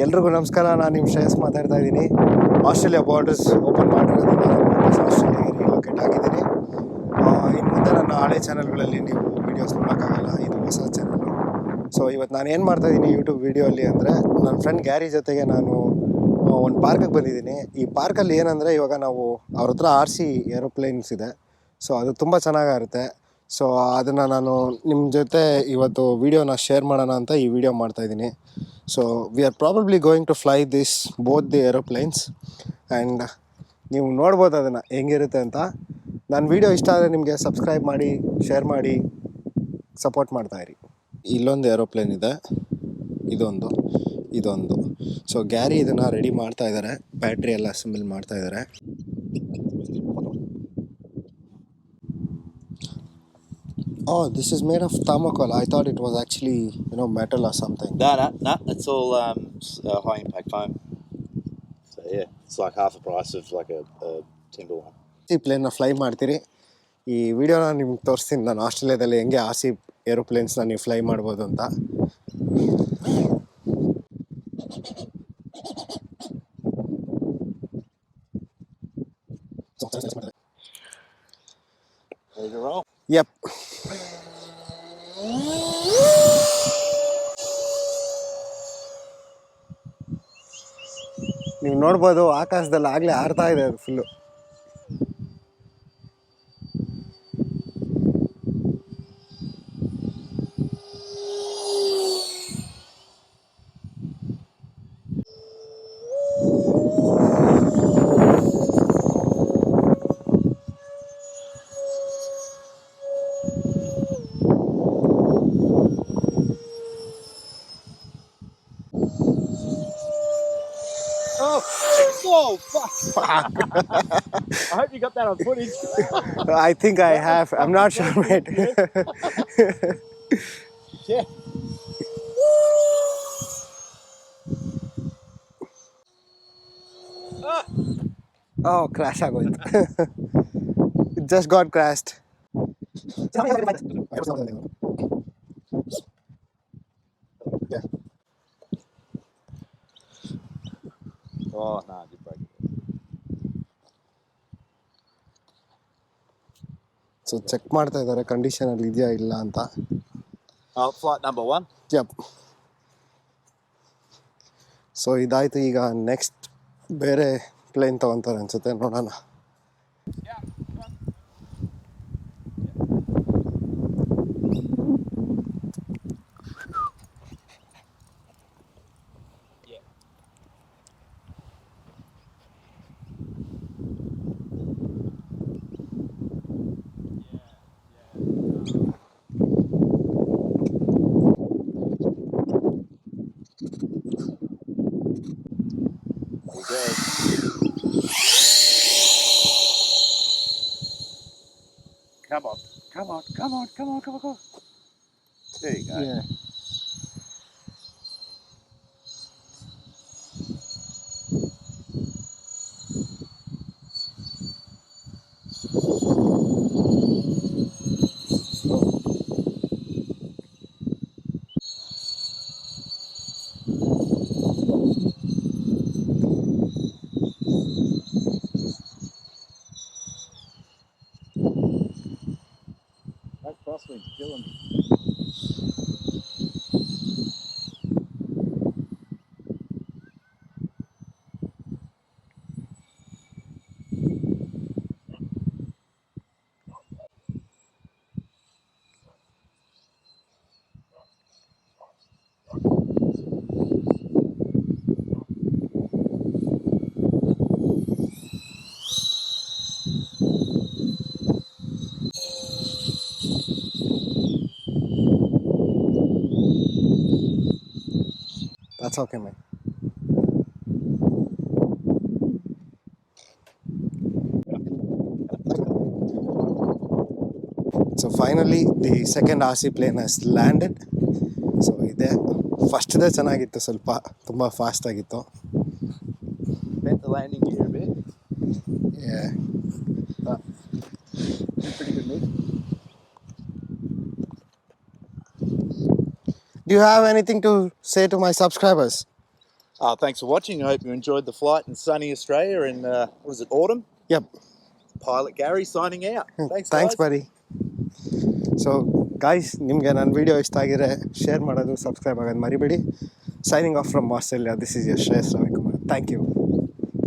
ಎಲ್ರಿಗೂ ನಮಸ್ಕಾರ. ನಾನು ನಿಮ್ಮ ಶ್ರೇಯಸ್ ಮಾತಾಡ್ತಾ ಇದ್ದೀನಿ. ಆಸ್ಟ್ರೇಲಿಯಾ ಬಾರ್ಡರ್ಸ್ ಓಪನ್ ಮಾಡಿರೋದ್ರಿಂದ ವಾಪಸ್ ಆಸ್ಟ್ರೇಲಿಯಾಗೆ ರಿಲೋಕೇಟ್ ಆಗಿದ್ದೀನಿ. ಇನ್ನು ಮುಂದೆ ನನ್ನ ಹಳೆ ಚಾನಲ್ಗಳಲ್ಲಿ ನೀವು ವೀಡಿಯೋಸ್ ನೋಡೋಕ್ಕಾಗಲ್ಲ, ಇದು ಹೊಸ ಚಾನಲ್ಲು. ಸೊ ಇವತ್ತು ನಾನು ಏನು ಮಾಡ್ತಾಯಿದ್ದೀನಿ ಯೂಟ್ಯೂಬ್ ವೀಡಿಯೋಲ್ಲಿ ಅಂದರೆ, ನನ್ನ ಫ್ರೆಂಡ್ ಗ್ಯಾರಿ ಜೊತೆಗೆ ನಾನು ಒಂದು ಪಾರ್ಕಿಗೆ ಬಂದಿದ್ದೀನಿ. ಈ ಪಾರ್ಕಲ್ಲಿ ಏನಂದರೆ, ಇವಾಗ ನಾವು ಅವ್ರ ಹತ್ರ RC ಏರೋಪ್ಲೇನ್ಸ್ ಇದೆ. ಸೊ ಅದು ತುಂಬ ಚೆನ್ನಾಗಿರುತ್ತೆ. ಸೊ ಅದನ್ನು ನಾನು ನಿಮ್ಮ ಜೊತೆ ಇವತ್ತು ವೀಡಿಯೋನ ಶೇರ್ ಮಾಡೋಣ ಅಂತ ಈ ವಿಡಿಯೋ ಮಾಡ್ತಾಯಿದ್ದೀನಿ. So we are probably going to fly this both the aeroplanes and ನೀವು ನೋಡ್ಬೋದು ಅದನ್ನು ಹೆಂಗಿರುತ್ತೆ ಅಂತ. ನನ್ನ ವೀಡಿಯೋ ಇಷ್ಟ ಆದರೆ ನಿಮಗೆ ಸಬ್ಸ್ಕ್ರೈಬ್ ಮಾಡಿ, ಶೇರ್ ಮಾಡಿ, ಸಪೋರ್ಟ್ ಮಾಡ್ತಾಯಿರಿ. ಇಲ್ಲೊಂದು ಏರೋಪ್ಲೇನ್ ಇದೆ, ಇದೊಂದು. ಸೊ ಗ್ಯಾರಿ ಇದನ್ನು ರೆಡಿ ಮಾಡ್ತಾ ಇದ್ದಾರೆ, ಬ್ಯಾಟ್ರಿ ಎಲ್ಲ ಅಸೆಂಬಲ್ ಮಾಡ್ತಾ ಇದ್ದಾರೆ. Oh, this is made of thermocol. I thought it was actually, metal or something. No, it's all high impact foam. So yeah, it's like half the price of like a timber one. ಈ ಪ್ಲೇನ್ನ fly ಮಾಡ್ತೀರಿ. ಈ ವಿಡಿಯೋನ ನಿಮ್ಗೆ ತೋರಿಸ್ತೀನಿ ನಾನು ಆಸ್ಟ್ರೇಲಿಯಾದಲ್ಲಿ ಹೆಂಗೆ RC ಏರೋಪ್ಲೇನ್ಸ್ನ ನೀವು ಫ್ಲೈ ಮಾಡ್ಬೋದು ಅಂತ. Yep. ನೀವು ನೋಡ್ಬೋದು ಆಕಾಶದಲ್ಲಿ ಆಗಲೇ ಹಾರ್ತಾ ಇದೆ ಅದು full. Oh, fuck. I hope you got that on footage. I think I have. I'm not sure, mate. Yeah. Oh, crash ಆಗೋಯ್ತು. It just got crashed. Yeah. Oh, no, I did break it. So check ಮಾಡ್ತಾ ಇದ್ದಾರೆ ಕಂಡೀಷನಲ್ಲಿ ಇದೆಯಾ ಇಲ್ಲ ಅಂತ. Flight number 1. ಯಪ್. So ಇದಾಯಿತು. ಈಗ next ಬೇರೆ plane ತೊಗೊತಾರೆ ಅನ್ಸುತ್ತೆ, ನೋಡೋಣ. Come on. There you go. Yeah. That crosswind's killing me. That's okay, man. So finally the second RC plane has landed. So ಇದೆ ಫಸ್ಟ್ದೇ ಚೆನ್ನಾಗಿತ್ತು, ಸ್ವಲ್ಪ ತುಂಬ ಫಾಸ್ಟ್ ಆಗಿತ್ತು. Bent the landing gear a bit. Yeah. Pretty good move. Do you have anything to say to my subscribers? Thanks for watching. I hope you enjoyed the flight in sunny Australia in, what was it, autumn? Yep. Pilot Gary signing out. Thanks, thanks guys. ಬರಿ. So guys, ನಿಮಗೆ ನನ್ನ video ಇಷ್ಟ ಆಗಿದ್ರೆ share ಮಾಡೋದು, subscribe ಆಗೋದು ಮರಿಬೇಡಿ. Signing off from Australia. This is your Shreyas Ravikumar. Thank you.